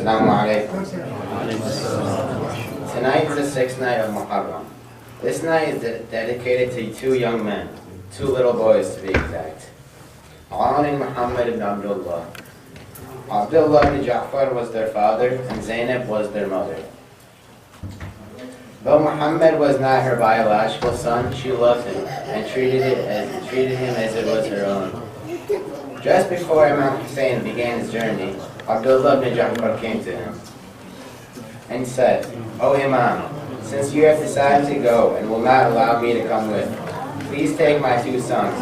Assalamu alaikum. Tonight is the sixth night of محرم. This night is dedicated to two young men, two little boys to be exact. Ali and Muhammad ibn Abdullah. Abdullah ibn Ja'far was their father and Zainab was their mother. Though Muhammad was not her biological son, she loved him and treated him as it was her own. Just before Imam Hussein began his journey, Abdullah ibn Ja'far came to him and said, "O Imam, since you have decided to go and will not allow me to come with, please take my two sons.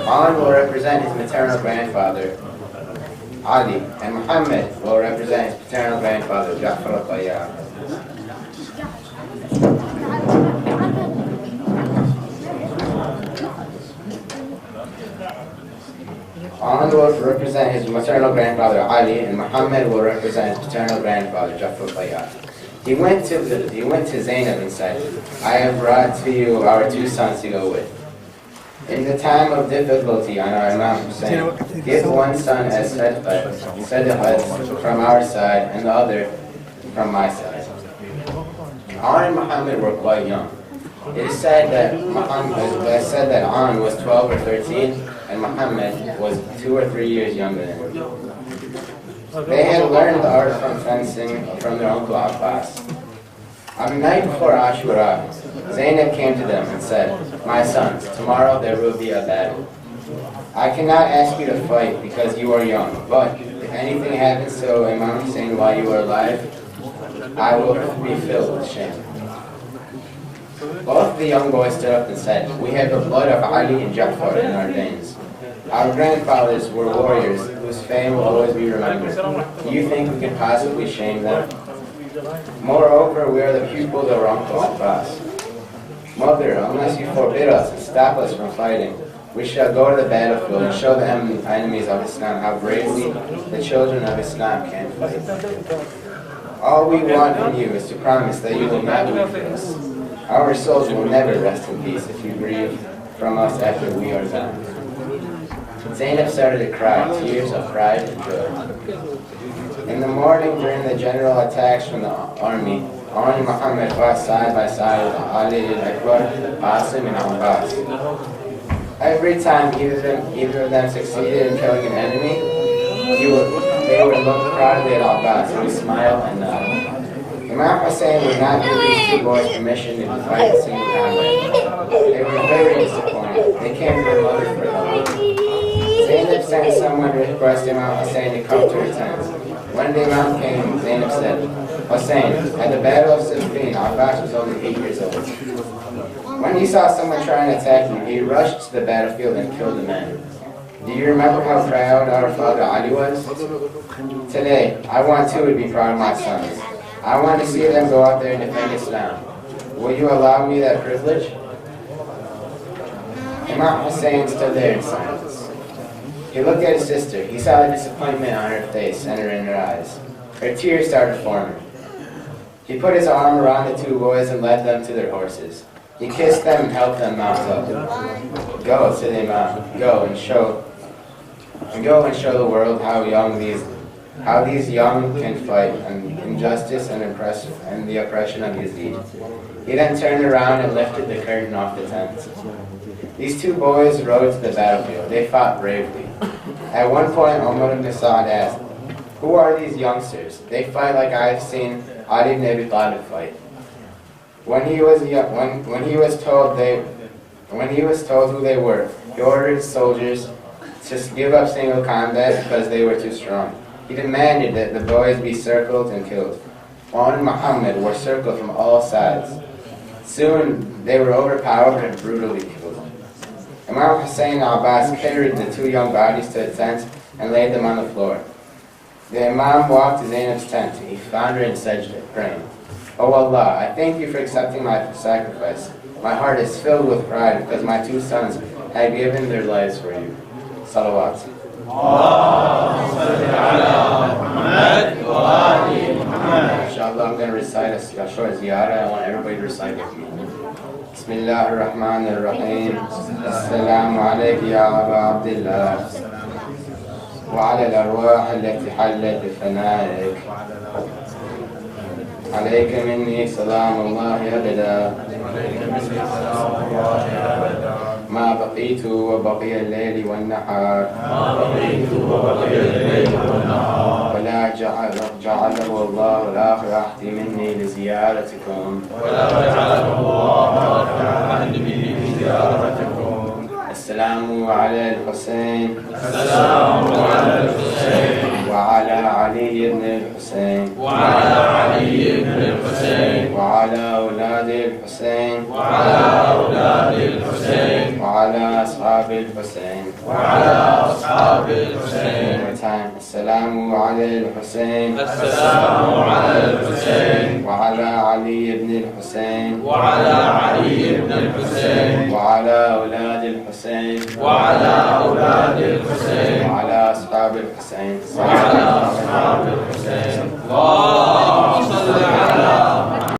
One will represent his maternal grandfather, Ali, and Muhammad will represent his paternal grandfather, Ja'far al-Tayyar." Ali will represent his maternal grandfather Ali, and Muhammad will represent his paternal grandfather Ja'far al-Tayyar. He went to Zainab and said, "I have brought to you our two sons to go with. In the time of difficulty on our Imam Hussein, give one son as sadaqah from our side and the other from my side." Ali and Muhammad were quite young. It is said that An was 12 or 13 and Muhammad was 2 or 3 years younger than him. They had learned the art from fencing from their uncle Abbas. On the night before Ashura, Zainab came to them and said, "My sons, tomorrow there will be a battle. I cannot ask you to fight because you are young, but if anything happens to Imam Hussein while you are alive, I will be filled with shame." Both the young boys stood up and said, "We have the blood of Ali and Ja'far in our veins. Our grandfathers were warriors whose fame will always be remembered. Do you think we could possibly shame them? Moreover, we are the pupils of our uncle Abbas. Mother, unless you forbid us and stop us from fighting, we shall go to the battlefield and show the enemies of Islam how bravely the children of Islam can fight. All we want from you is to promise that you will not weep for us. Our souls will never rest in peace if you grieve from us after we are gone." Zainab started to cry, tears of pride and joy. In the morning, during the general attacks from the army, Ali and Muhammad fought side by side with Ali al-Akbar, Qasim, and Abbas. Every time either of them succeeded in killing an enemy, they would look proudly at Abbas, who would smile and nod. Imam Hussein would not give these two boys permission to fight a single combat. They were very disappointed. They came to their mother for help. Zainab sent someone to request Imam Hussein to come to her tent. When the Imam came, Zainab said, "Hussein, at the Battle of Siffin, Abbas was only 8 years old. When he saw someone trying to attack you, he rushed to the battlefield and killed the men. Do you remember how proud our father Ali was? Today, I want too to be proud of my sons. I want to see them go out there and defend Islam. Will you allow me that privilege?" Imam Hussein stood there in silence. He looked at his sister. He saw the disappointment on her face and in her eyes. Her tears started forming. He put his arm around the two boys and led them to their horses. He kissed them and helped them mount up. "Go," said the Imam. Go and show the world how these young can fight and injustice and the oppression of Yazid." He then turned around and lifted the curtain off the tent. These two boys rode to the battlefield. They fought bravely. At one point, Umar ibn Sa'd asked, "Who are these youngsters? They fight like I have seen Ali ibn Abi Talib fight." When he was told who they were, he ordered his soldiers to give up single combat because they were too strong. He demanded that the boys be circled and killed. Ali and Muhammad were circled from all sides. Soon they were overpowered and brutally killed. Imam Hussein and Abbas carried the two young bodies to the tent and laid them on the floor. The Imam walked to Zainab's tent. He found her in sajda, praying, "O Allah, I thank you for accepting my sacrifice. My heart is filled with pride because my two sons have given their lives for you." Salawat. Inshallah, I'm going to recite a short ziyarah. I want everybody to recite with me. Bismillah ar-Rahman ar-Rahim. Assalamu alaikum ya Aba Abdullah. وعلى الأرواح التي حلت بفنائك. عليك مني سلام الله أبدا ما بقيت وبقي الليل والنهار ولا جعله الله الآخر عهدي مني لزيارتكم السلام على الحسين وعلى علي بن الحسين وعلى أولاد الحسين وعلى أصحاب الحسين السلام على الحسين وعلى علي بن الحسين وعلى أولاد الحسين وعلى أصحاب الحسين